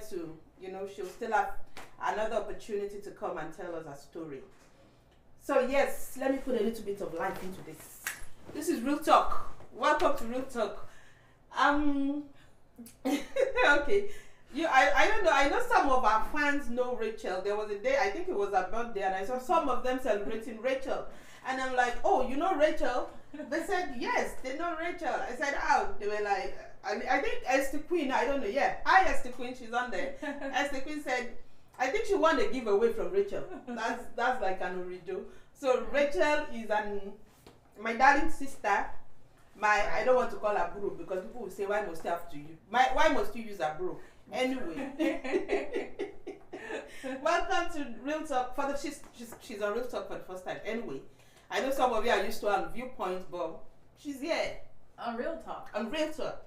to, she'll still have another opportunity to come and tell us her story. So yes, let me put a little bit of life into this. This is Real Talk. Welcome to Real Talk. Okay. I don't know. I know some of our fans know Rachel. There was a day, I think it was her birthday, and I saw some of them celebrating Rachel. And I'm like, oh, you know Rachel? They said, yes, they know Rachel. I said, oh. They were like, I think Esther Queen, I don't know. Yeah. Hi, Esther Queen. She's on there. Esther Queen said, I think she won a giveaway from Rachel. That's like an orido. So Rachel is my darling sister. I don't want to call her bro because people will say, why must you have to use? Why must you use a bro? Anyway. Welcome to Real Talk. She's on Real Talk for the first time. Anyway, I know some of you are used to her viewpoints, but she's here. On Real Talk. On Real Talk.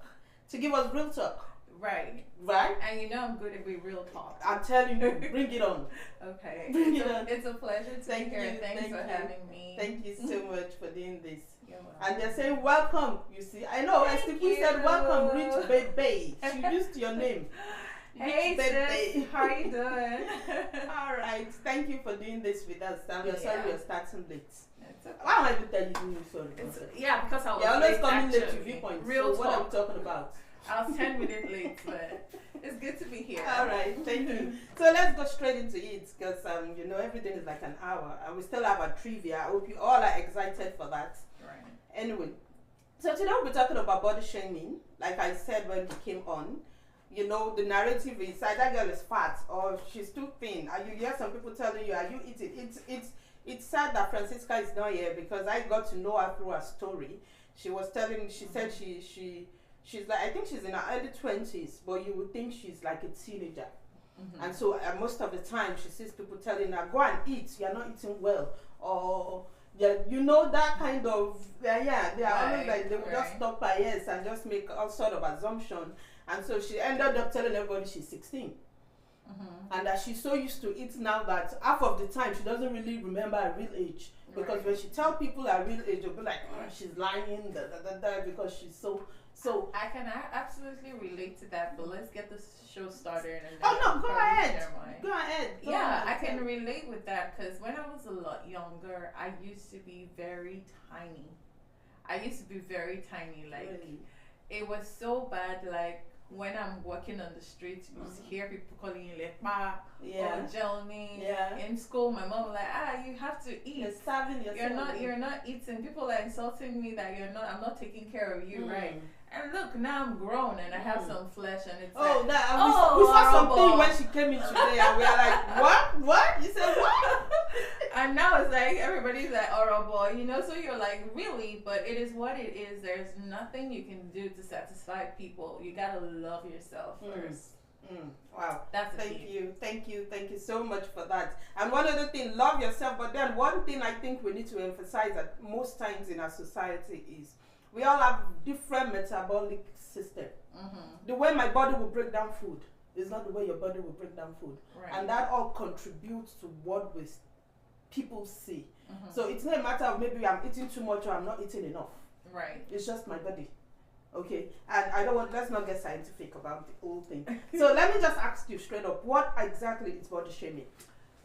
To give us Real Talk. Right. Right? And I'm good at real talk. I'm telling you, bring it on. Okay. Bring it on. It's a pleasure to be here. Thanks for having me. Thank you so much for doing this. You're welcome. And they're saying welcome. You see, I know. As people said welcome, Rich Baby. She used your nname. Hey sis, how are you doing? All right. Thank you for doing this with us. And we're sorry we're starting late. Okay. Why am I even telling you sorry? Because I was You're always late, coming late to actually. viewpoints. Real so what are we talking about? I was 10 minutes late, but it's good to be here. All right, thank you. So let's go straight into it because everything is like an hour, and we still have a trivia. I hope you all are excited for that. Right. Anyway, so today we'll be talking about body shaming. Like I said when we came on, the narrative is that girl is fat or she's too thin. And you hear some people telling you, "Are you eating?" It's sad that Francisca is not here because I got to know her through her story. She was telling. She said she's like, I think she's in her early 20s, but you would think she's like a teenager. Mm-hmm. And so most of the time she sees people telling her, go and eat, you're not eating well. Or, that kind of, they are always like, they will just stop by yes and just make all sort of assumption. And so she ended up telling everybody she's 16. Mm-hmm. And that she's so used to it now that half of the time she doesn't really remember her real age. Because when she tells people her real age, they'll be like, oh, she's lying, because she's so. I can absolutely relate to that, but let's get this show started. And go ahead. Go ahead. I can relate with that because when I was a lot younger, I used to be very tiny. Like, really? It was so bad, like, when I'm walking on the streets, you hear people calling you lepa or jelly. Yeah. In school, my mom was like, you have to eat. You're starving yourself. You're not eating. People are insulting me that I'm not taking care of you, right? And look, now I'm grown and I have some flesh and it's we saw something when she came in today and we are like, what? You said what? And now it's like, everybody's like, horrible, so you're like, really? But it is what it is. There's nothing you can do to satisfy people. You gotta love yourself first. Wow. That's Thank you so much for that. And one other thing, love yourself. But then one thing I think we need to emphasize that most times in our society is we all have different metabolic system. Mm-hmm. The way my body will break down food is not the way your body will break down food. Right. And that all contributes to what people see. Mm-hmm. So it's not a matter of maybe I'm eating too much or I'm not eating enough. Right. It's just my body. Okay. And let's not get scientific about the whole thing. So let me just ask you straight up, what exactly is body shaming?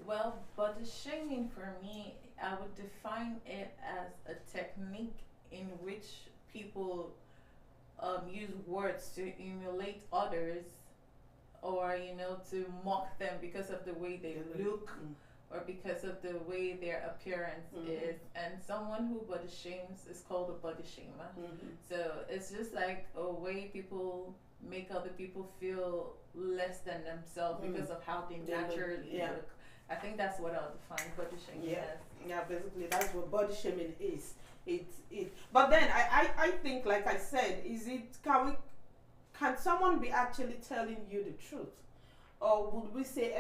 Well, body shaming for me, I would define it as a technique in which people use words to emulate others or to mock them because of the way they look or because of the way their appearance is. And someone who body shames is called a body shamer. So it's just like a way people make other people feel less than themselves because of how they naturally look. I think that's what I'll define body shaming as. Yeah, basically that's what body shaming is. But then I think, like I said, can someone be actually telling you the truth? Or would we say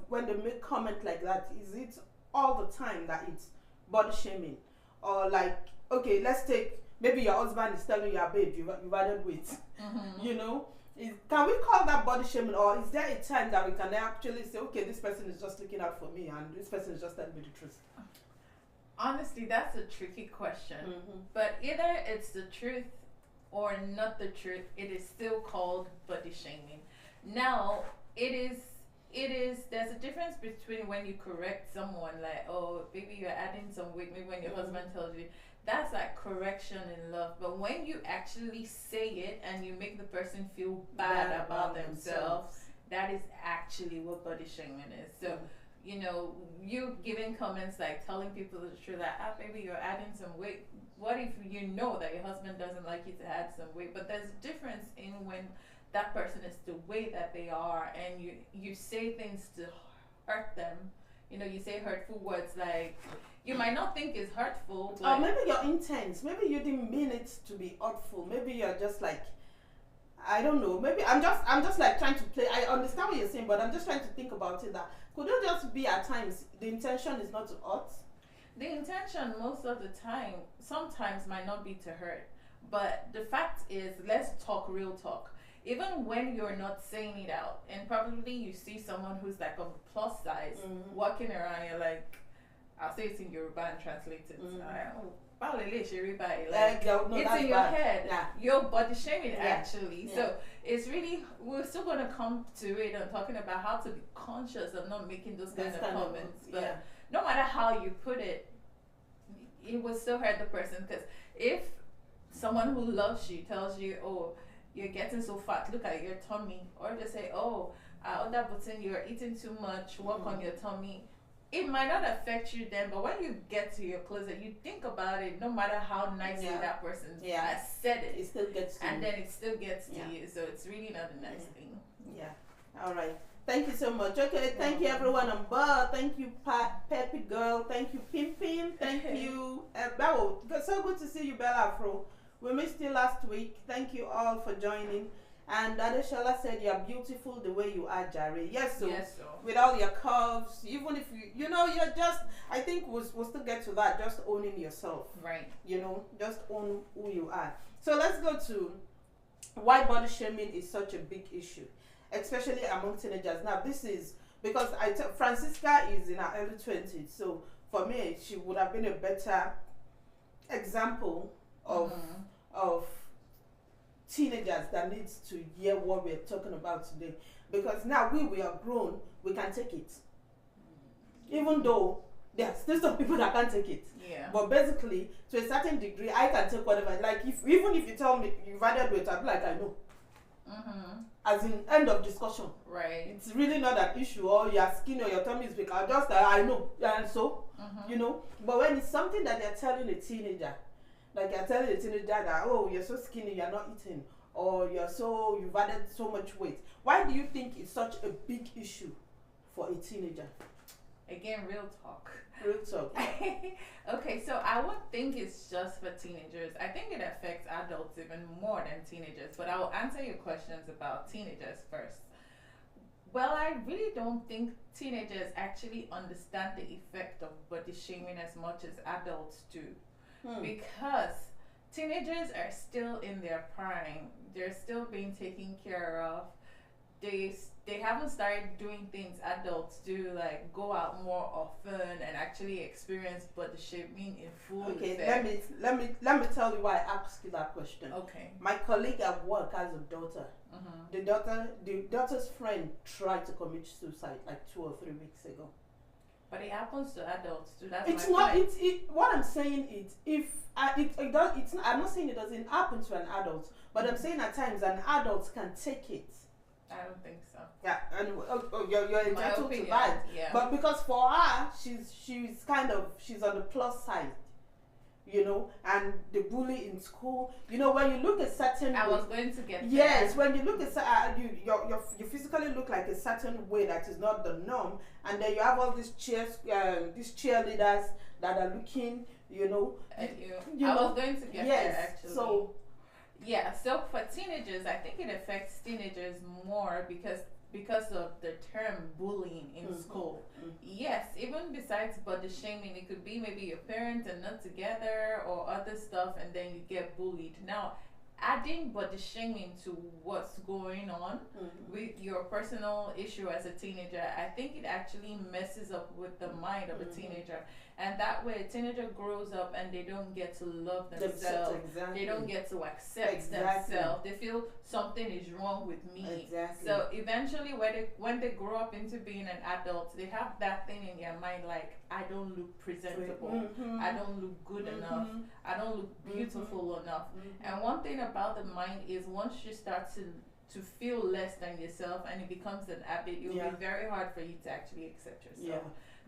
when they make comment like that, is it all the time that it's body shaming? Or like, okay, let's take, maybe your husband is telling you, babe, you've added weight. Can we call that body shaming? Or is there a time that we can actually say, okay, this person is just looking out for me and this person is just telling me the truth? Honestly, that's a tricky question. But either it's the truth or not the truth, it is still called body shaming. Now, it is there's a difference between when you correct someone, like, oh baby, you're adding some weight, maybe when your husband tells you, that's like correction in love. But when you actually say it and you make the person feel bad about themselves, that is actually what body shaming is. So you know, you giving comments like telling people the truth, that baby, you're adding some weight. What if you know that your husband doesn't like you to add some weight? But there's a difference in when that person is the way that they are, and you say things to hurt them. You know, you say hurtful words, like, you might not think it's hurtful, but maybe you're intense. Maybe you didn't mean it to be hurtful. Maybe you're just like, I don't know. Maybe I'm just like trying to play. I understand what you're saying, but I'm just trying to think about it. That could it just be at times the intention is not to hurt? The intention most of the time, sometimes might not be to hurt, but the fact is, let's talk real talk. Even when you're not saying it out, and probably you see someone who's like of a plus size walking around, you're like, I'll say it in Yoruba and translate it. Like, it's in your head. Yeah. You're body shaming actually. Yeah. So it's really, we're still going to come to it and talking about how to be conscious of not making those kind of comments. But no matter how you put it, it will still hurt the person. Because if someone who loves you tells you, oh, you're getting so fat, look at your tummy, or they say, oh, other button, you're eating too much, work on your tummy. It might not affect you then, but when you get to your closet, you think about it, no matter how nicely that person has said it. It still gets to you. And then it still gets to you. So it's really not a nice thing. Yeah. All right. Thank you so much. Okay, thank you everyone on board. Thank you, Peppy Girl. Thank you, Pimpin. Thank you, Bello. So good to see you, Bella Afro. We missed you last week. Thank you all for joining. And Adeshala said, you're beautiful the way you are, Jare. Yes, so with all your curves, even if you know, you're just, I think we'll still get to that, just owning yourself. Right. You know, just own who you are. So let's go to why body shaming is such a big issue, especially among teenagers. Now, this is because Francisca is in her early 20s. So for me, she would have been a better example of teenagers that needs to hear what we're talking about today, because now we are grown, we can take it, even though there are still some people that can't take it. But basically, to a certain degree, I can take whatever. Like, even if you tell me you've added weight, I'll be like, I know. As in, end of discussion. Right. It's really not an issue, or your skin or your tummy is big. I'll just I know, and so you know. But when it's something that they're telling a teenager, like you're telling a teenager that, oh, you're so skinny, you're not eating, or you've added so much weight. Why do you think it's such a big issue for a teenager? Again, real talk. Real talk. Okay, so I won't think it's just for teenagers. I think it affects adults even more than teenagers. But I will answer your questions about teenagers first. Well, I really don't think teenagers actually understand the effect of body shaming as much as adults do. Because teenagers are still in their prime. They're still being taken care of. They haven't started doing things adults do, like go out more often and actually experience body shaming in full effect. Let me tell you why I asked you that question. Okay. My colleague at work has a daughter. The daughter's friend tried to commit suicide like 2 or 3 weeks ago. But it happens to adults too. That's it's my not. point. What I'm saying is, if it does, it's. I'm not saying it doesn't happen to an adult, but I'm saying at times an adult can take it. I don't think so. Yeah, and you're entitled to that. Yeah. But because for her, she's on the plus side, you know, and the bully in school, you know, when you look at certain. I was going to get there. Yes, when you look at you physically look like a certain way that is not the norm, and then you have all these cheerleaders that are looking, you know. I was going to get there actually. So. Yeah, so for teenagers, I think it affects teenagers more because of the term bullying in school. Yes, even besides body shaming, it could be maybe your parents are not together or other stuff, and then you get bullied. Now, adding body shaming to what's going on with your personal issue as a teenager, I think it actually messes up with the mind of a teenager. And that way, a teenager grows up and they don't get to love themselves. Exactly. They don't get to accept themselves. They feel something is wrong with me. Exactly. So eventually, when they grow up into being an adult, they have that thing in their mind like, I don't look presentable. I don't look good enough. I don't look beautiful enough. And one thing about the mind is once you start to feel less than yourself and it becomes an habit, it will be very hard for you to actually accept yourself.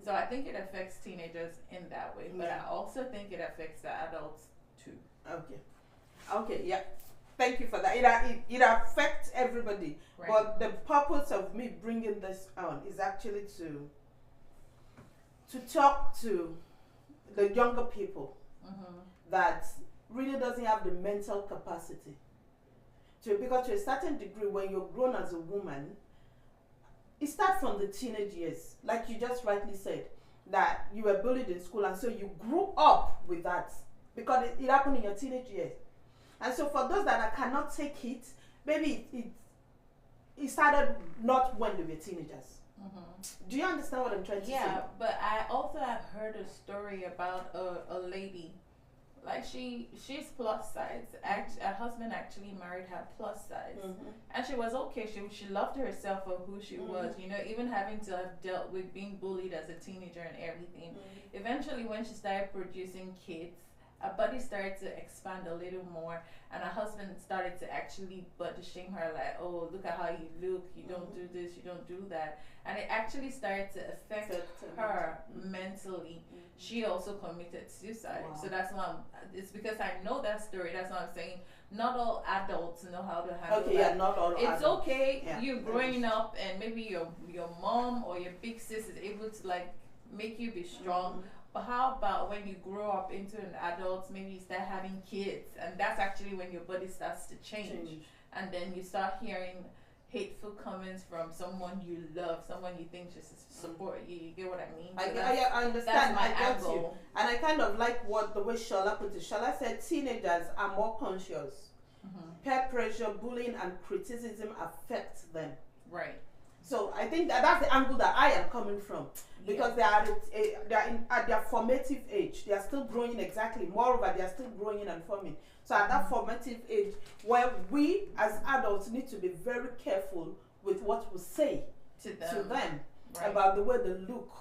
So I think it affects teenagers in that way, but I also think it affects the adults too. Okay, yeah. Thank you for that. It affects everybody, Right. but the purpose of me bringing this on is actually to talk to the younger people that really doesn't have the mental capacity because to a certain degree, when you're grown as a woman, it starts from the teenage years, like you just rightly said, that you were bullied in school, and so you grew up with that because it happened in your teenage years. And so for those that cannot take it, maybe it started not when they were teenagers. Do you understand what I'm trying to say? Yeah, but I also have heard a story about a lady. Like she's plus size. Her husband actually married her plus size, and she was okay. She loved herself for who she was. You know, even having to have dealt with being bullied as a teenager and everything. Eventually, when she started producing kids, her body started to expand a little more, and her husband started to actually body shame her, like, oh, look at how you look. You don't do this. You don't do that. And it actually started to affect her mentally. She also committed suicide. Wow. So that's why it's because I know that story. That's why I'm saying not all adults know how to handle that. Yeah, not all It's adults. okay, you growing up and maybe your mom or your big sis is able to like make you be strong. But how about when you grow up into an adult, maybe you start having kids, and that's actually when your body starts to change. And then you start hearing hateful comments from someone you love, someone you think just support you. You get what I mean? So I understand. my I get angle. you. And I kind of like the way Shola put it. Shola said teenagers are more conscious. Peer pressure, bullying, and criticism affects them. Right. So I think that's the angle that I am coming from, because they are at their formative age. They are still growing exactly. Moreover, they are still growing and forming. So at that formative age, where we as adults need to be very careful with what we say to them right. about the way they look.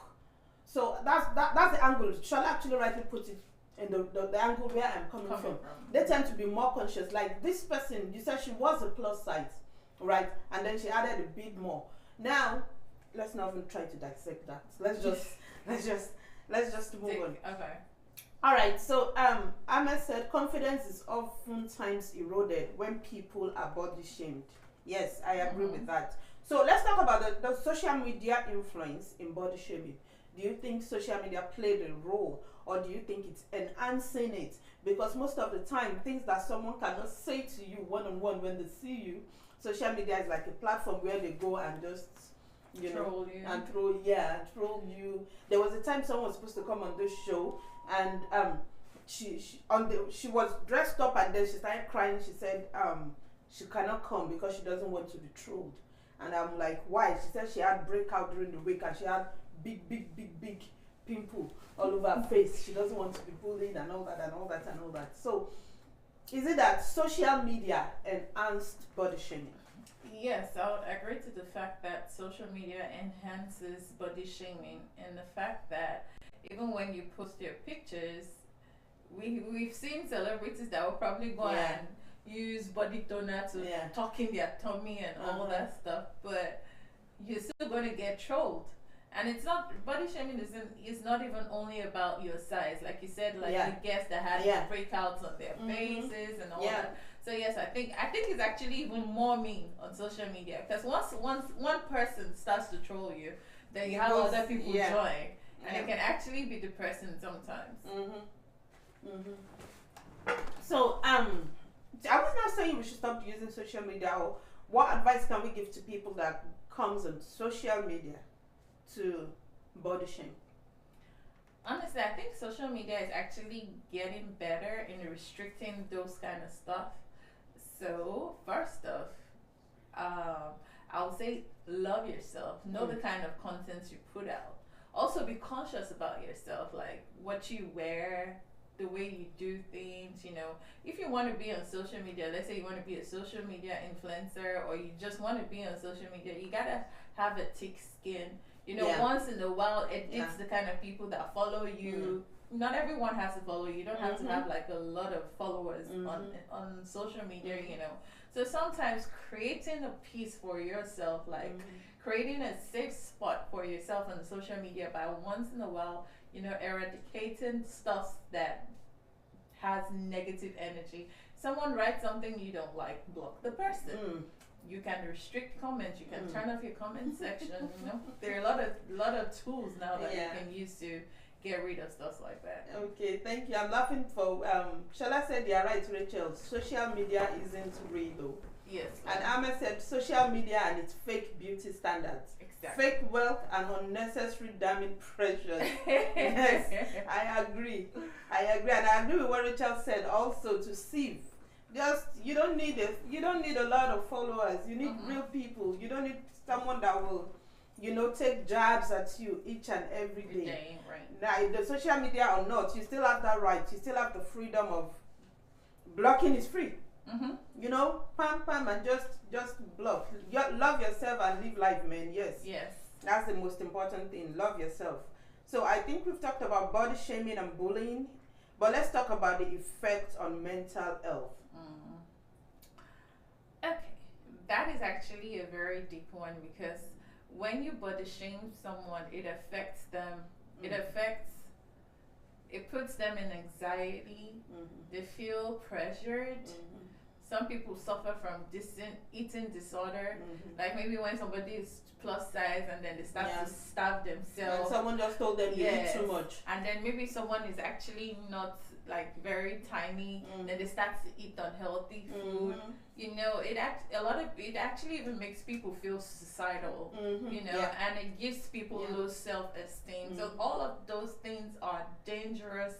So that's the angle. Shall I actually rightly put it in the angle where I'm coming from? They tend to be more conscious. Like this person, you said she was a plus size, right? And then she added a bit more. Now, let's not even try to dissect that. Let's just move on. Okay. All right. So Ahmed said confidence is oftentimes eroded when people are body shamed. Yes, I agree with that. So let's talk about the social media influence in body shaming. Do you think social media played a role, or do you think it's enhancing it? Because most of the time, things that someone cannot say to you one-on-one when they see you, social media is like a platform where they go and just troll you. And troll you. There was a time someone was supposed to come on this show, and she was dressed up, and then she started crying. She said she cannot come because she doesn't want to be trolled. And I'm like, why? She said she had breakout during the week, and she had big pimple all over her face. She doesn't want to be bullied and all that. So is it that social media enhanced body shaming? Yes, I would agree to the fact that social media enhances body shaming, and the fact that even when you post your pictures, we've seen celebrities that will probably go and use body toner to tuck in their tummy and all that stuff, but you're still going to get trolled. And it's not, body shaming is not even only about your size, like you said, like the guests that had breakouts on their faces and all that. So yes, I think it's actually even more mean on social media, because once one person starts to troll you, then you have other people join, and it can actually be depressing sometimes. So I was not saying we should stop using social media, or what advice can we give to people that comes on social media to body shame? Honestly, I think social media is actually getting better in restricting those kind of stuff. So first off, I'll say love yourself. Know the kind of content you put out. Also be conscious about yourself, like what you wear, the way you do things. If you want to be on social media, let's say you want to be a social media influencer, or you just want to be on social media, you gotta have a thick skin. Once in a while, it's the kind of people that follow you. Not everyone has to follow you. You don't have to have like a lot of followers on social media. So sometimes creating a piece for yourself, like creating a safe spot for yourself on social media by once in a while, eradicating stuff that has negative energy. Someone writes something you don't like, block the person. You can restrict comments. You can turn off your comment section. There are a lot of tools now that you can use to get rid of stuff like that. Okay, thank you. I'm laughing for Shala said you're right, Rachel. Social media isn't real though. Yes. And Ahmed said social media and its fake beauty standards. Exactly. Fake wealth and unnecessary damning pressures. Yes, I agree. And I agree with what Rachel said also to sieve. You don't need a lot of followers. You need real people. You don't need someone that will take jabs at you each and every day. Right. Now, the social media or not, you still have that right. You still have the freedom of blocking is free. Pam, and just block. Love yourself and live life, man. Yes. That's the most important thing. Love yourself. So I think we've talked about body shaming and bullying, but let's talk about the effect on mental health. Okay, that is actually a very deep one, because when you body shame someone, it affects them. It puts them in anxiety. They feel pressured. Some people suffer from eating disorder. Like maybe when somebody is plus size and then they start to starve themselves. And someone just told them you eat too much. And then maybe someone is actually not like very tiny. Then they start to eat unhealthy food. It actually even makes people feel suicidal. And it gives people low self-esteem. So all of those things are dangerous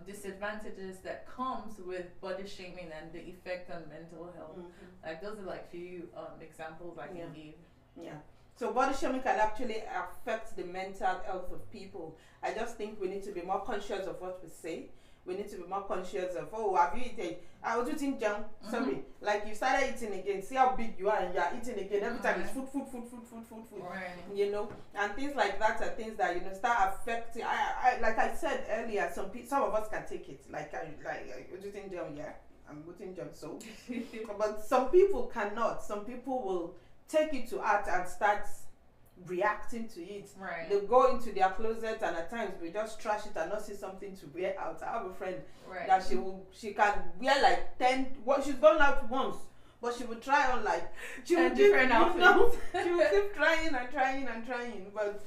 disadvantages that comes with body shaming and the effect on mental health. Like those are like few examples I can give. So body shaming can actually affect the mental health of people. I just think we need to be more conscious of what we say. We need to be more conscious of, have you eaten? I was eating junk. Sorry. Like you started eating again. See how big you are and you are eating again. Every time it's food. Right. And things like that are things that, start affecting. I like I said earlier, some of us can take it. Like I was eating junk, I'm eating junk, so. But some people cannot. Some people will take it to heart and start reacting to it. Right. They go into their closet and at times we just trash it and not see something to wear out. I have a friend that she can wear like 10. She's gone out once, but she would try on like she would different outfits. She would keep trying and trying. But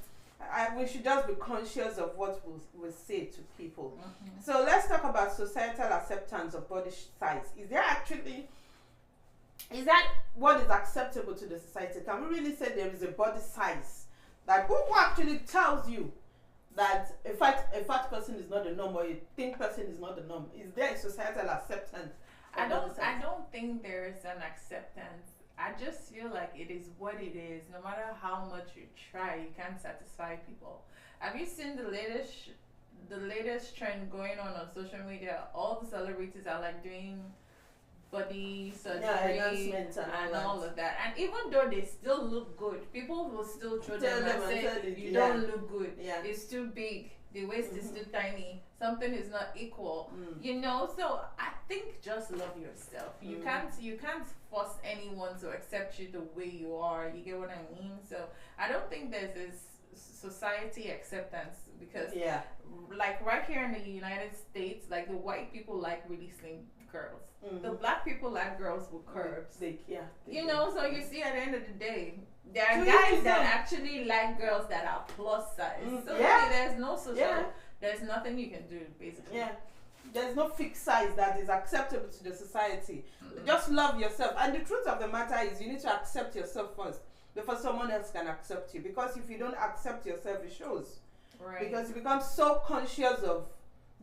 we should just be conscious of what we say to people. So let's talk about societal acceptance of body size. Is that what is acceptable to the society? Can we really say there is a body size that who actually tells you that a fat person is not the norm or a thin person is not the norm? Is there a societal acceptance? I don't think there is an acceptance. I just feel like it is what it is. No matter how much you try, you can't satisfy people. Have you seen the latest trend going on social media? All the celebrities are like doing body surgery and all of that. And even though they still look good, people will still throw them and say, you don't look good. It's too big. The waist is too tiny. Something is not equal. So I think just love yourself. You can't force anyone to accept you the way you are. You get what I mean? So I don't think there's this society acceptance, because like right here in the United States, like the white people like really slim girls. The black people like girls with curves. So you see at the end of the day, there are guys that actually like girls that are plus size. So there's no there's nothing you can do basically. There's no fixed size that is acceptable to the society. Just love yourself. And the truth of the matter is you need to accept yourself first before someone else can accept you. Because if you don't accept yourself, it shows. Because you become so conscious of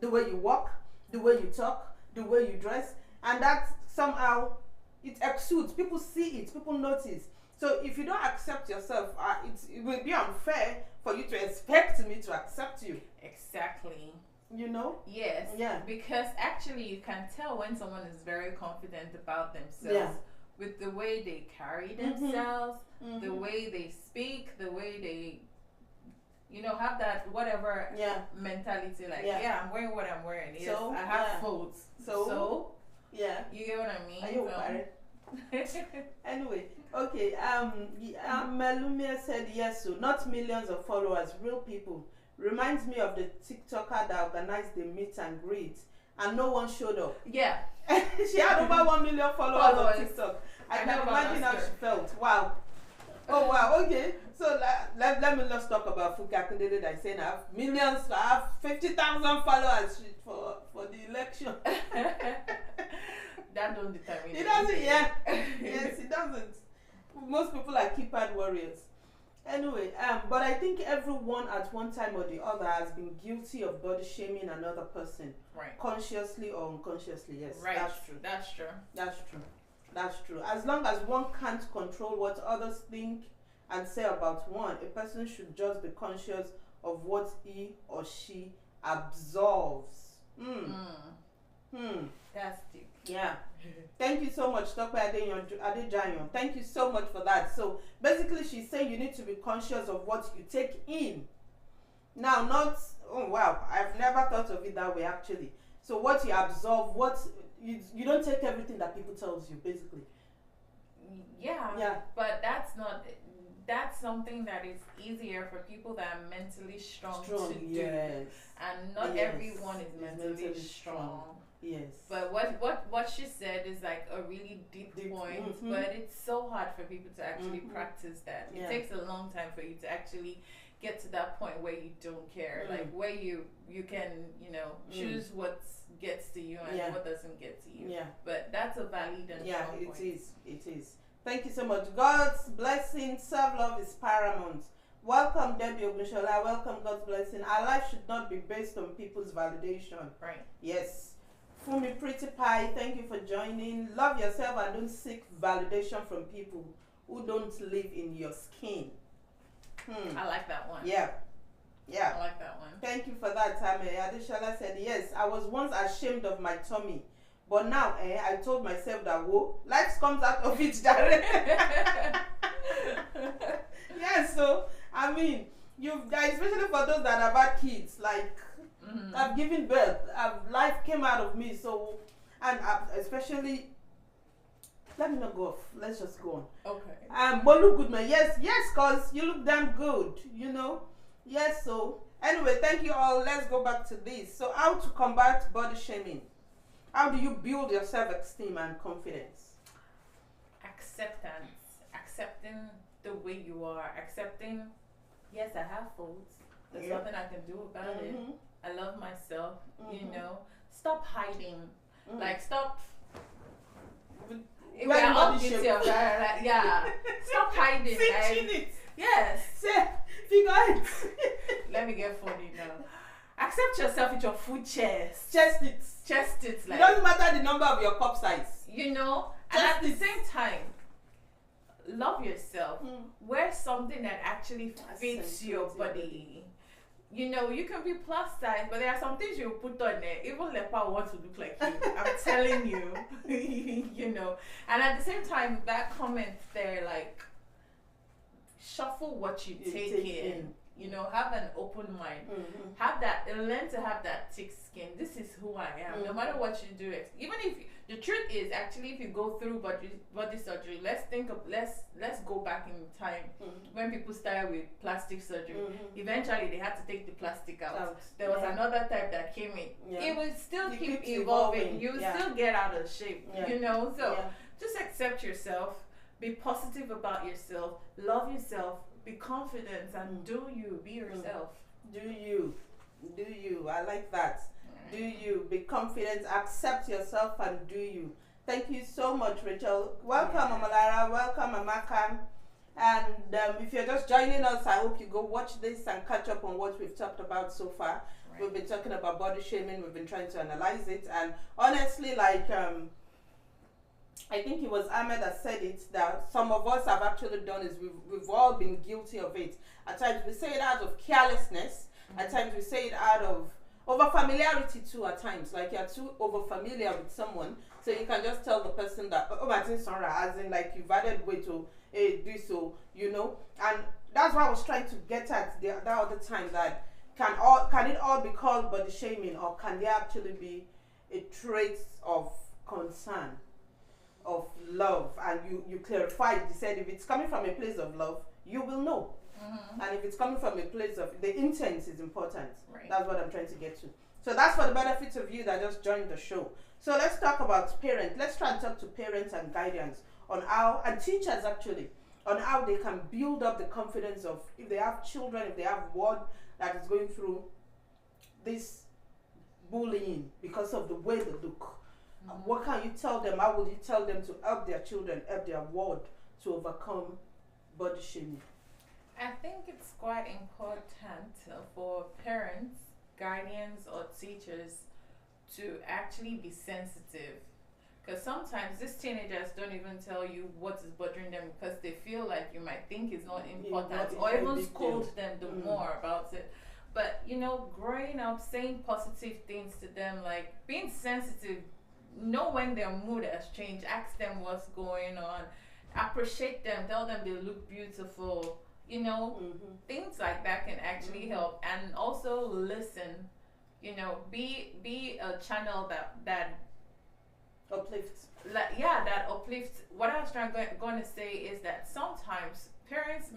the way you walk, the way you talk, the way you dress, and that somehow it exudes. People see it. People notice. So if you don't accept yourself, it will be unfair for you to expect me to accept you. Exactly. You know? Yes. Yeah. Because actually, you can tell when someone is very confident about themselves with the way they carry themselves, the way they speak, the way they, have that whatever mentality. Like, I'm wearing what I'm wearing. Yes, so, I have faults. So, yeah. You get what I mean? Are you Anyway, okay. Melumia said yes, so not millions of followers, real people. Reminds me of the TikToker that organized the meet and greet, and no one showed up. Yeah, she had over 1 million followers on TikTok. I can imagine how she felt. Wow. Oh wow. Okay. So let me not talk about Fuka Kundele that is saying I have millions. I have 50,000 followers for the election. That don't determine. It doesn't, yeah. Yes, it doesn't. Most people are keypad warriors. Anyway, but I think everyone at one time or the other has been guilty of body shaming another person. Right. Consciously or unconsciously, yes. Right. That's true. That's true. That's true. That's true. As long as one can't control what others think and say about one, a person should just be conscious of what he or she absorbs. That's deep. Yeah. Thank you so much, Dr. Adejanyo. Thank you so much for that. So basically she's saying you need to be conscious of what you take in. Now, not, oh wow, I've never thought of it that way actually. So what you absorb, what you don't take everything that people tells you, basically. Yeah. But that's something that is easier for people that are mentally strong to do. Yes. And not everyone is mentally strong. Yes. But what she said is like a really deep point, but it's so hard for people to actually practice that. It takes a long time for you to actually get to that point where you don't care, like where you can choose what gets to you and what doesn't get to you. Yeah. But that's a valid and strong point. It is. Thank you so much. God's blessing, self-love is paramount. Welcome, Debbie Ogushola. Welcome, God's blessing. Our life should not be based on people's validation. Right. Yes. Fumi Pretty Pie, thank you for joining. Love yourself and don't seek validation from people who don't live in your skin. I like that one. Yeah. I like that one. Thank you for that, Tame. Adeshala said, yes, I was once ashamed of my tummy. But now, I told myself that, whoa, life comes out of it, yeah, so, I mean, especially for those that have had kids, like, I've given birth, life came out of me, so, and especially, let me not go off, let's just go on. Okay. Bolu Goodman, yes, cause you look damn good, yes, so, anyway, thank you all, let's go back to this. So, how to combat body shaming? How do you build your self-esteem and confidence? Accepting the way you are, accepting, yes, I have faults, there's nothing I can do about it. I love myself, stop hiding, like stop. We're all guilty of that, stop hiding. It. Yes. Figure it. Let me get funny now. Accept yourself with your full chest. Chest it. Like, it doesn't matter the number of your cup size. And at the same time, love yourself. Wear something that actually fits your body. You can be plus size, but there are some things you put on there. Even leopard wants to look like you. I'm telling you. And at the same time, that comment there, like, shuffle what you take in. Have an open mind. Learn to have that thick skin. This is who I am. No matter what you do, even if the truth is, actually, if you go through body surgery, let's go back in time when people started with plastic surgery. Eventually, they had to take the plastic out. There was another type that came in. It will still keep evolving. You will still get out of shape. So just accept yourself. Be positive about yourself. Love yourself. Be confident and do you. Be yourself. Do you. I like that. Do you. Be confident. Accept yourself and do you. Thank you so much, Rachel. Welcome, Amalara. Welcome, Amaka. And if you're just joining us, I hope you go watch this and catch up on what we've talked about so far. We've been talking about body shaming. We've been trying to analyze it. And honestly, like, I think it was Ahmed that said it, that some of us have actually done is we've all been guilty of it. At times we say it out of carelessness, at times we say it out of over familiarity too, at times. Like you're too over familiar with someone, so you can just tell the person that, oh, I think Sandra, as in like you've added weight to this, so you know. And that's what I was trying to get at that other time, that can it all be called body shaming, or can there actually be a trait of concern, of love? And you clarified, you said if it's coming from a place of love, you will know. And if it's coming from a place of, the intent is important. Right. That's what I'm trying to get to. So that's for the benefit of you that just joined the show. So let's talk about parents. Let's try and talk to parents and guardians on how, and teachers actually, on how they can build up the confidence of, if they have children, if they have one that is going through this bullying because of the way they look. What can you tell them? How will you tell them to help their children, help their ward to overcome body shaming? I think it's quite important for parents, guardians, or teachers to actually be sensitive. Because sometimes these teenagers don't even tell you what is bothering them, because they feel like you might think it's not important, or even scold them the more about it. But you know, growing up, saying positive things to them, like being sensitive, know when their mood has changed, ask them what's going on, appreciate them, tell them they look beautiful, you know, things like that can actually help. And also listen, you know, be a channel that Uplifts. that uplifts. What I was going to say is that sometimes parents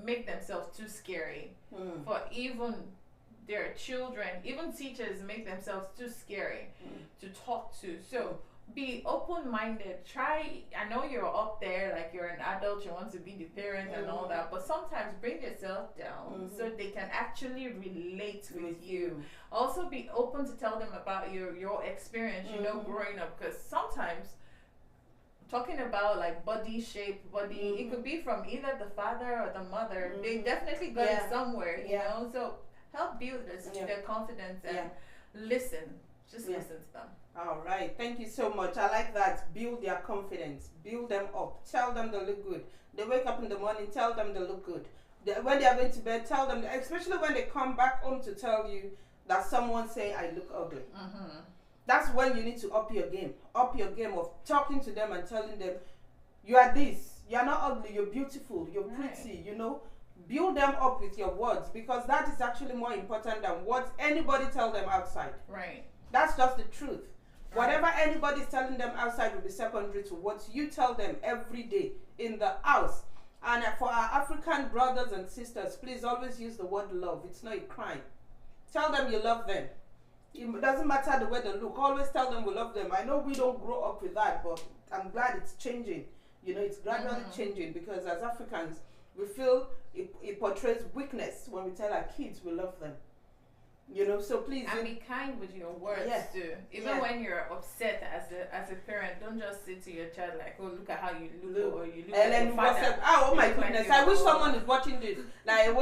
make themselves too scary for even their children. Even teachers make themselves too scary to talk to. So be open-minded. Try, I know you're up there, like you're an adult, you want to be the parent and all that, but sometimes bring yourself down so they can actually relate with you. Also be open to tell them about your experience, you know, growing up, because sometimes talking about like body shape, it could be from either the father or the mother. They definitely got it somewhere, you know. So help build their confidence and listen. Just listen to them. All right, thank you so much. I like that. Build their confidence, build them up, tell them they look good. They wake up in the morning, tell them they look good. When they are going to bed, tell them, especially when they come back home to tell you that someone say I look ugly. That's when you need to up your game of talking to them and telling them you are this, you are not ugly, you're beautiful, you're pretty, you know. Build them up with your words, because that is actually more important than what anybody tell them outside. Right. That's just the truth. Whatever anybody's telling them outside will be secondary to what you tell them every day in the house. And for our African brothers and sisters, please always use the word love. It's not a crime. Tell them you love them. It doesn't matter the way they look. Always tell them we love them. I know we don't grow up with that, but I'm glad it's changing. You know, it's gradually changing, because as Africans, we feel it portrays weakness when we tell our kids we love them. You know, so please. And be kind with your words too. Even when you're upset as a parent, don't just say to your child like, "Oh, look at how you look," or "You look and like then WhatsApp. Oh my goodness! I wish someone is watching this. Like, you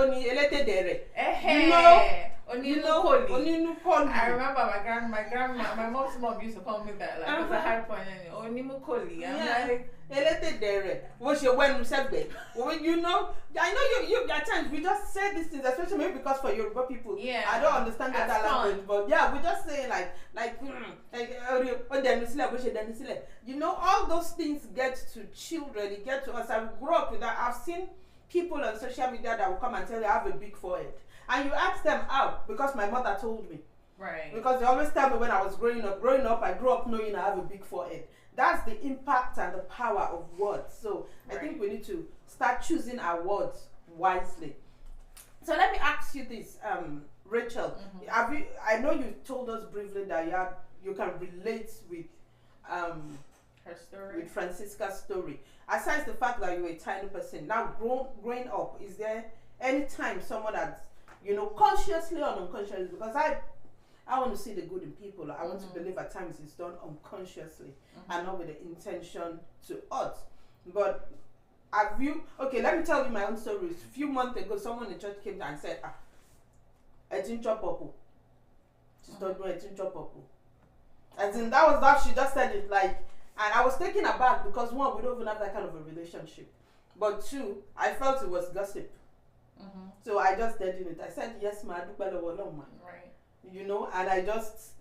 know, I remember my grandma, my mom's mom used to call me that. Like, because I had point Onimukoli. I'm like. What's your when you know, I know you at times we just say these things, especially maybe because for Yoruba people, I don't understand that language, but we just say you know, all those things get to children, it get to us. I grew up with that. I've seen people on social media that will come and tell you I have a big forehead, and you ask them how, because my mother told me. Right. Because they always tell me when I was growing up, I grew up knowing I have a big forehead. That's the impact and the power of words. So I think we need to start choosing our words wisely. So let me ask you this, Rachel. I know you told us briefly that you can relate with her story, with Francisca's story. Aside the fact that you're a tiny person, now growing up, is there any time someone that's, you know, consciously or unconsciously, because I want to see the good in people. I want to believe at times it's done unconsciously and not with the intention to hurt. But have you, let me tell you my own story. A few months ago, someone in the church came and said, I didn't chop up. She told me I didn't chop up. As in, that was that, she just said it like, And I was taken aback because one, we don't even have that kind of a relationship. But two, I felt it was gossip. So I just dead in it. I said, yes, ma, Right. you know, and I just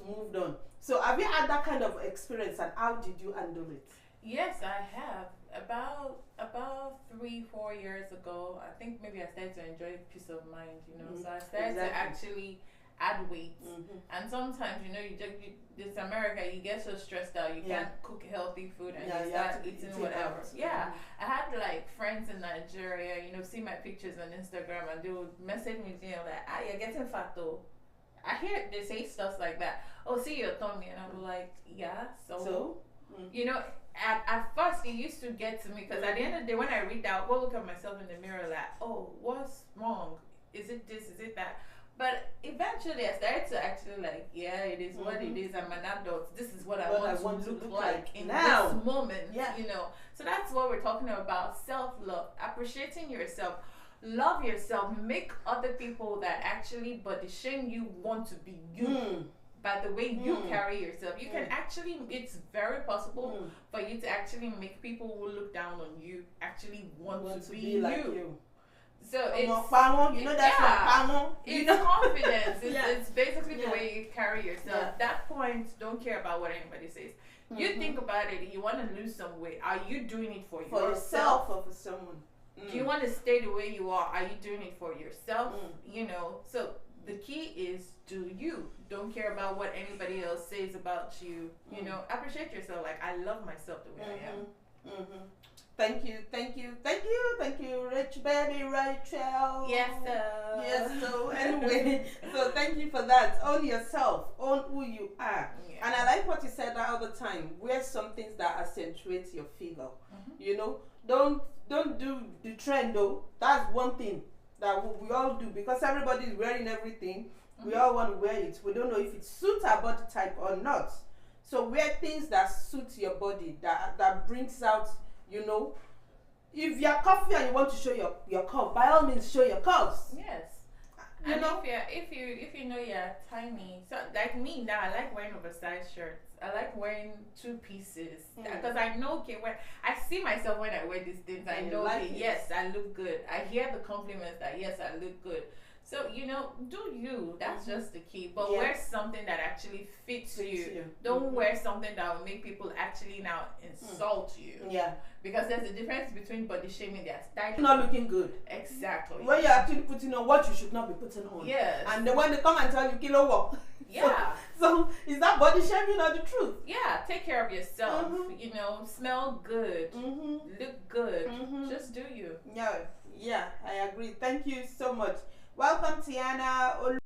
moved on. So have you had that kind of experience, and how did you handle it? Yes, I have. About 3-4 years ago, I think maybe I started to enjoy peace of mind, you know. So I started to actually add weight. And sometimes, you know, this America, you get so stressed out, you can't cook healthy food, and you start eating whatever. Yeah, I had like friends in Nigeria, you know, see my pictures on Instagram, and they would message me, you know, like, ah, you're getting fat though. I hear they say stuff like that. Oh, see your tummy, and I'm like, yeah, so? You know, at first it used to get to me, because at the end of the day, when I read that, I'll go look at myself in the mirror like, oh, what's wrong? Is it this? Is it that? But eventually I started to actually like, yeah, it is what it is. I'm an adult. This is what I want to look like in now. This moment, you know. So that's what we're talking about, self-love, appreciating yourself. Love yourself. Make other people that actually body shame you want to be you. By the way you carry yourself. You can actually, it's very possible for you to actually make people who look down on you actually want to be like you. So it's, you know, that's it's confidence. It's basically the way you carry yourself. At that point, don't care about what anybody says. You think about it, you want to lose some weight. Are you doing it for yourself or for someone? Do you want to stay the way you are you doing it for yourself? You know, so the key is, do you. Don't care about what anybody else says about you. You know, appreciate yourself. Like, I love myself the way I am. Thank you, Rich Baby Rachel. Yes, sir. Yes, so anyway, so thank you for that. Own yourself, own who you are. And I like what you said all the time. Wear some things that accentuate your figure. You know, don't do the trend though. That's one thing that we all do, because everybody is wearing everything. We all want to wear it. We don't know if it suits our body type or not. So wear things that suit your body, that brings out, you know, if you're curvy and you want to show your curve, by all means show your curves. Yes. You know, if you know you're tiny, so like me now, I like wearing oversized shirts. I like wearing 2 pieces, because I know, okay, when I see myself when I wear these things, I know, okay, yes, I look good. I hear the compliments that yes, I look good. So, you know, do you. That's just the key. But wear something that actually fits you. Don't wear something that will make people actually now insult you. Yeah. Because there's a difference between body shaming and styling. Not looking good. Exactly. When you're actually putting on what you should not be putting on. Yes. And then when they come and tell you, kilo what? Yeah. So is that body shaming or the truth? Yeah. Take care of yourself. You know, smell good. Look good. Just do you. Yeah, I agree. Thank you so much. Welcome, Tiana.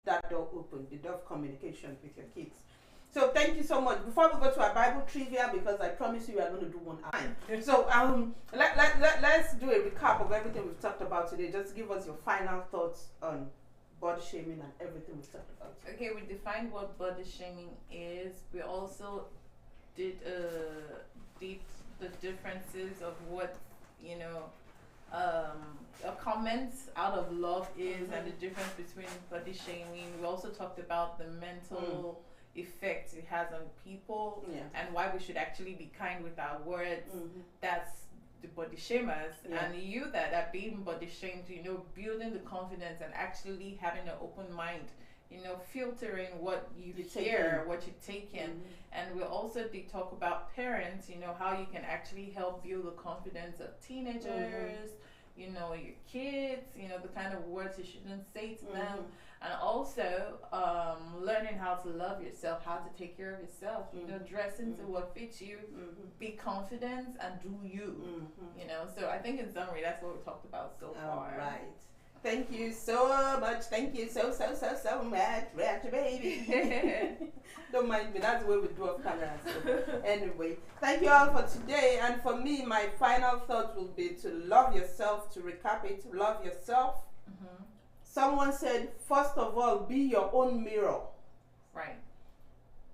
That door open, the door of communication with your kids. So thank you so much. Before we go to our Bible trivia, because I promise you we are going to do one time. So let's do a recap of everything we've talked about today. Just give us your final thoughts on body shaming and everything we've talked about. Okay, we defined what body shaming is. We also did the differences of what, you know, a comment out of love is, and the difference between body shaming. We also talked about the mental effect it has on people, and why we should actually be kind with our words. That's the body shamers, and you that are being body shamed, you know, building the confidence and actually having an open mind, you know, filtering what you hear, what you take in. And we also did talk about parents, you know, how you can actually help build the confidence of teenagers, you know, your kids, you know, the kind of words you shouldn't say to them. And also learning how to love yourself, how to take care of yourself, you know, dress into what fits you, be confident, and do you, you know. So I think in summary, that's what we talked about so far. All right. Thank you so much. Thank you so much, Rich baby. Don't mind me. That's the way we do off camera. So anyway, thank you all for today. And for me, my final thought will be to love yourself. To recap it, love yourself. Mm-hmm. Someone said, first of all, be your own mirror. Right.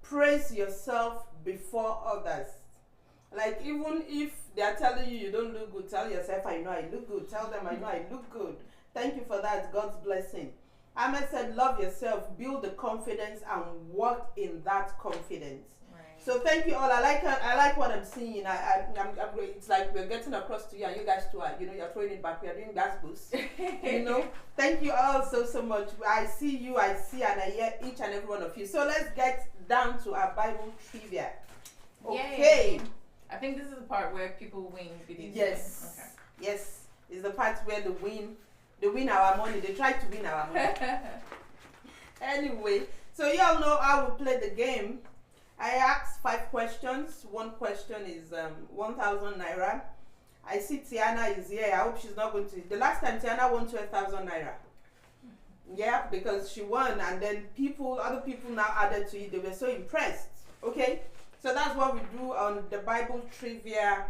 Praise yourself before others. Like, even if they are telling you you don't look good, tell yourself, I know I look good. Tell them, I know I look good. Thank you for that. God's blessing. Ahmed said, love yourself, build the confidence, and work in that confidence. Right. So thank you all. I like what I'm seeing. It's like we're getting across to you, and you guys too are. You're throwing it back. We are doing gas boost. Thank you all so much. I see you. I see and I hear each and every one of you. So let's get down to our Bible trivia. Okay. Yay. I think this is the part where people win. Yes. Okay. Yes. It's the part where they win our money. They try to win our money. Anyway, so you all know how we play the game. I asked 5 questions. One question is 1,000 naira. I see Tiana is here. I hope she's not going to. The last time Tiana won 12,000 naira. Yeah, because she won, and then other people now added to it. They were so impressed. Okay, so that's what we do on the Bible trivia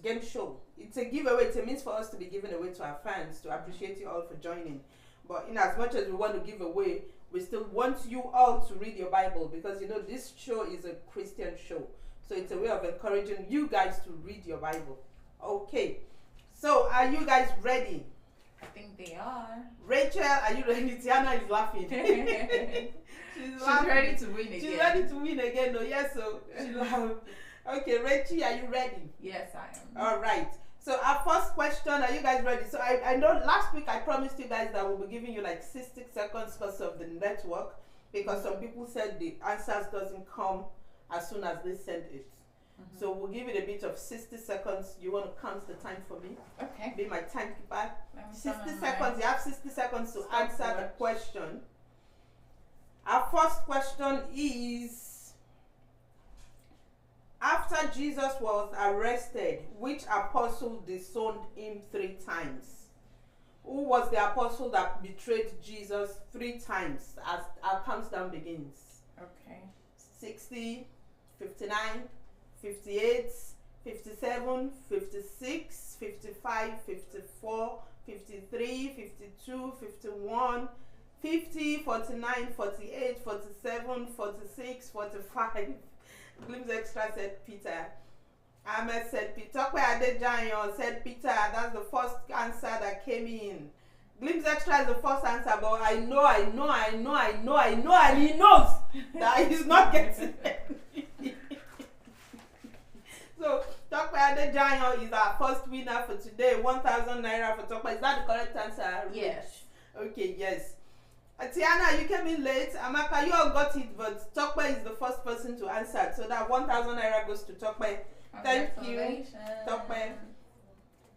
game show. It's a giveaway. It's a means for us to be giving away to our fans, to appreciate you all for joining. But in as much as we want to give away, we still want you all to read your Bible, because this show is a Christian show. So it's a way of encouraging you guys to read your Bible. Okay, so are you guys ready? I think they are. Rachel, are you ready? Tiana is laughing. She's ready to win again. She's ready to win again. No, yes, so she laughed. Okay, Rachel, are you ready? Yes, I am. All right. So our first question, are you guys ready? So I know last week I promised you guys that we'll be giving you like 60 seconds because of the network, because some people said the answers doesn't come as soon as they send it. Mm-hmm. So we'll give it a bit of 60 seconds. You want to count the time for me? Okay. Be my timekeeper. 60 seconds. You have 60 seconds to answer the question. Our first question is, after Jesus was arrested, which apostle disowned him 3 times? Who was the apostle that betrayed Jesus 3 times as our countdown begins? Okay. 60, 59, 58, 57, 56, 55, 54, 53, 52, 51, 50, 49, 48, 47, 46, 45. Glimpse Extra said Peter. Ahmed said Peter. Tokwe Adejayon said Peter. That's the first answer that came in. Glimpse Extra is the first answer, but I know, and he knows that he's not getting it. So Tokwe Adejayon is our first winner for today. 1,000 naira for Tokwe. Is that the correct answer? Yes. Okay, yes. Tiana, you came in late. Amaka, you all got it, but Tokwe is the first person to answer. So that 1,000 naira goes to Tokwe. Thank you, Tokwe.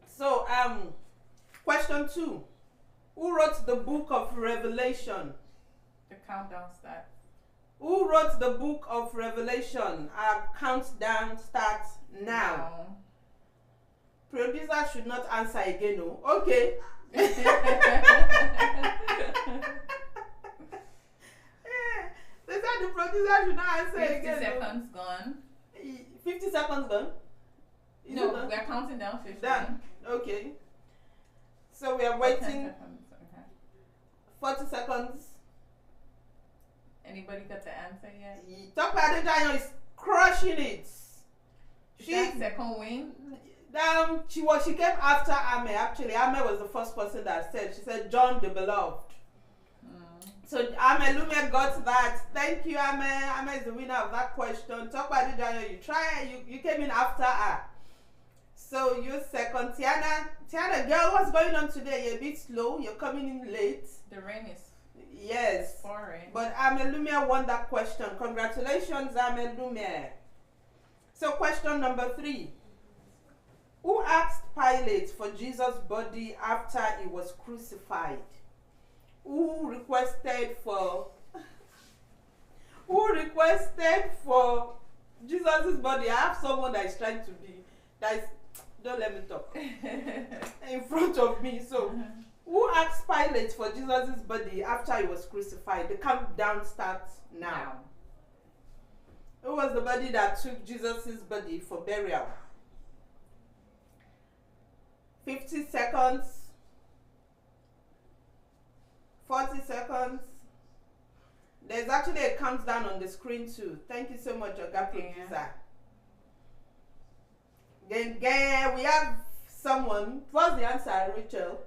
So, question 2. Who wrote the book of Revelation? The countdown starts. Who wrote the book of Revelation? Our countdown starts now. No. Producer should not answer again, no? Okay. They said the producer should not answer 50 again. 50 seconds gone. 50 seconds gone? No, we're counting down 50. Done. Okay. So we are waiting. 10 seconds. Okay. 40 seconds. Anybody got the answer yet? Tokwe Adejayon is crushing it. Is that second win? She came after Ame. Actually, Ame was the first person that said. She said John the Beloved. So Ame Lume got that. Thank you, Ame. Ame is the winner of that question. Tokwe Adejayon, you came in after her. So you second. Tiana, girl, what's going on today? You're a bit slow. You're coming in late. The rain is. Yes. Pouring. But Ame Lume won that question. Congratulations, Ame Lume. So question number 3. Who asked Pilate for Jesus' body after he was crucified? Who requested for Jesus' body? I have someone that is trying to be, don't let me talk, in front of me. So Who asked Pilate for Jesus' body after he was crucified? The countdown starts now. Who was the body that took Jesus' body for burial? 50 seconds. 40 seconds. There's actually a countdown on the screen too. Thank you so much, Oga Producer. Again, we have someone. What's the answer, Rachel?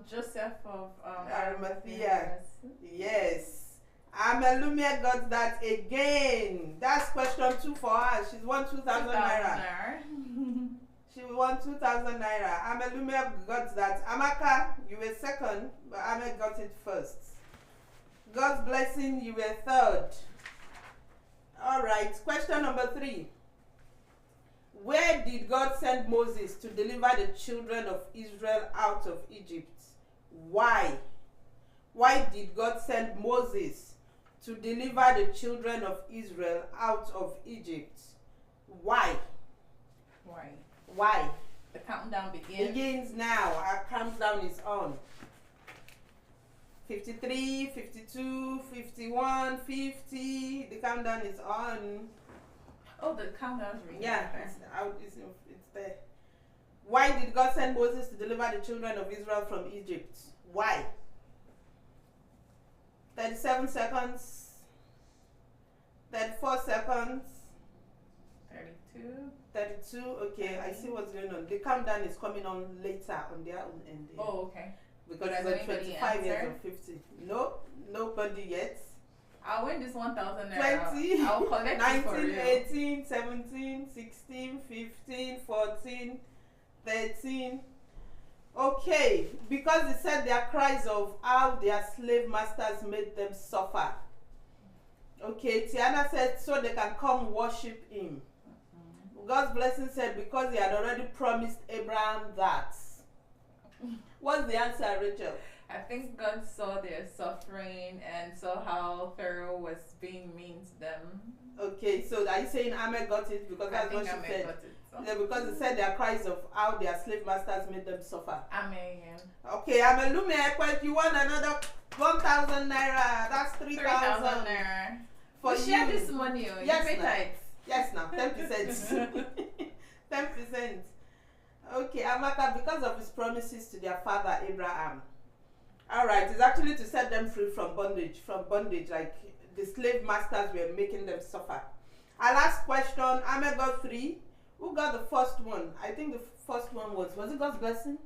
Joseph of Arimathea. Yes. Amelume got that again. That's question 2 for her. She's won 2,000 naira. She won 2,000 naira. Amelume got that. Amaka, you were second, but Ame got it first. God's blessing, you were third. Alright, question number 3. Where did God send Moses to deliver the children of Israel out of Egypt? Why? Why did God send Moses to deliver the children of Israel out of Egypt? Why? Why? The countdown begins. Begins now. Our countdown is on. 53, 52, 51, 50. The countdown is on. Oh, the countdown's reading. Yeah, it's out. It's there. Why did God send Moses to deliver the children of Israel from Egypt? Why? 37 seconds. 34 seconds. 32. 32. Okay, I see what's going on. The countdown is coming on later on their own end. Oh, okay. Because Has it's anybody 25 years answered? or 50. No, nobody yet. I'll win this 1,000 naira. 20, I'll collect it for 19, real. 18, 17, 16, 15, 14, 13. Okay, because they said their cries of how their slave masters made them suffer. Okay, Tiana said so they can come worship him. God's blessing said because he had already promised Abraham that. What's the answer, Rachel? I think God saw their suffering and saw how Pharaoh was being mean to them. Okay, so are you saying Ame got it? Because that's what she said. Got it, so. Yeah, because they said their cries of how their slave masters made them suffer. Amen. Okay, Amelume, you want another 1,000 naira. That's 3,000 naira. for we you. share this money, oh. Yes, You pay now. tithes. Yes, now 10%. 10%. Okay, Amaka, because of his promises to their father Abraham. All right, it's actually to set them free from bondage. Like the slave masters were making them suffer. Our last question, Ame got 3. Who got the first one? I think the first one was it God's blessing?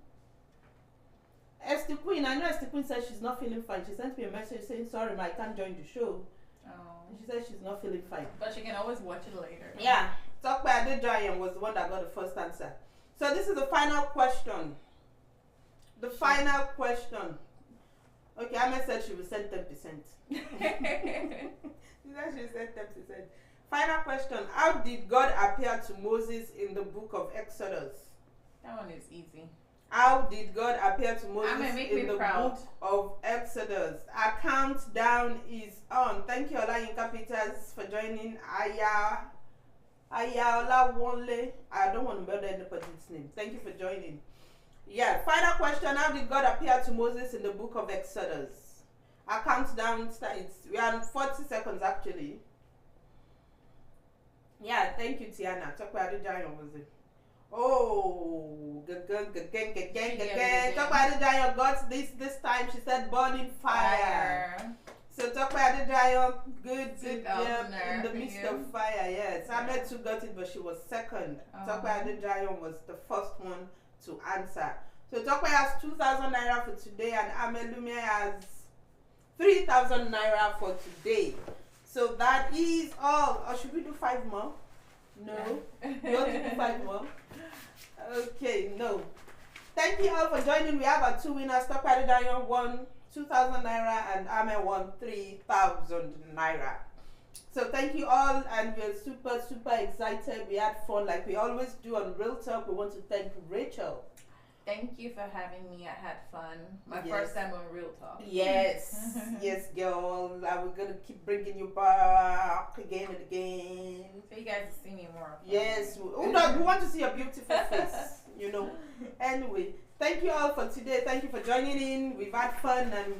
Esther Queen, I know Esther Queen said she's not feeling fine. She sent me a message saying, sorry, ma, I can't join the show. Oh. And she said she's not feeling fine. But she can always watch it later. Yeah. Tokpe Adejoyen was the one that got the first answer. So this is the final question. The final question. Okay, Ame said she will send 10%. She said she will send 10%. Final question. How did God appear to Moses in the book of Exodus? That one is easy. How did God appear to Moses in the proud. book of Exodus? Our countdown is on. Thank you, Olayinka Peters, for joining. Ayaola Wonle. I don't want to murder anybody's name. Thank you for joining. Yeah, final question. How did God appear to Moses in the book of Exodus? Our countdown starts. We are on 40 seconds actually. Yeah, thank you, Tiana. Tokwe Adejoyen was it? Oh, Tokwe Adejoyen got this time. She said burning fire. So Tokwe Adejoyen, good job in the midst of fire. Yes, Ahmed too got it, but she was second. Tokwe Adejoyen was the first one to answer. So Tokwe has 2,000 naira for today, and Amelume has 3,000 naira for today. So that is all. Or should we do 5 more? No. You want to do 5 more? Okay, no. Thank you all for joining. We have our 2 winners. Tokwe Adejoyen won 2,000 naira and Ame won 3,000 naira. So thank you all, and we're super excited. We had fun like we always do on Real Talk. We want to thank Rachel. Thank you for having me. I had fun. My first time on Real Talk. Yes, yes, girl. We're gonna keep bringing you back again and again. So you guys see me more. Yes, we want to see your beautiful face. You know. Anyway, Thank you all for today. Thank you for joining in. We've had fun, and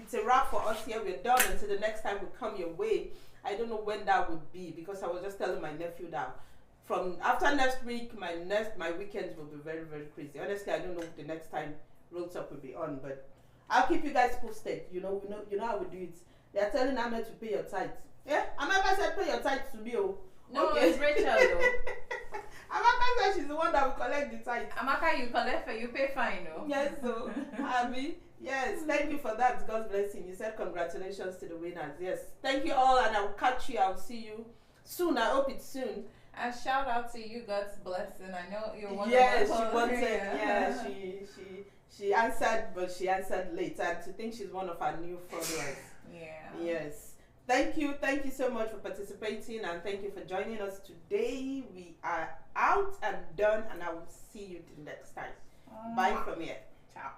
it's a wrap for us here. We're done until the next time we come your way. I don't know when that would be, because I was just telling my nephew that from after next week, my weekends will be very, very crazy. Honestly, I don't know the next time Road Talk will be on, but I'll keep you guys posted. You know how we do it. They're telling Ahmed to pay your tithe. Yeah, Amaka said pay your tithe to me. Oh, No, okay. it's Rachel though. Amaka said she's the one that will collect the tithe. Amaka, you collect for you pay fine, no? Yes, so Abby. Yes, thank you for that. God bless him. You said congratulations to the winners. Yes, thank you all, and I'll catch you. I'll see you soon. I hope it's soon. And shout out to you, God's blessing. I know you're one Yes, of she us. wanted. Yeah, she answered, but she answered late. And to think she's one of our new followers. Yeah. Yes. Thank you so much for participating, and thank you for joining us today. We are out and done, and I will see you the next time. Bye from here. Ciao.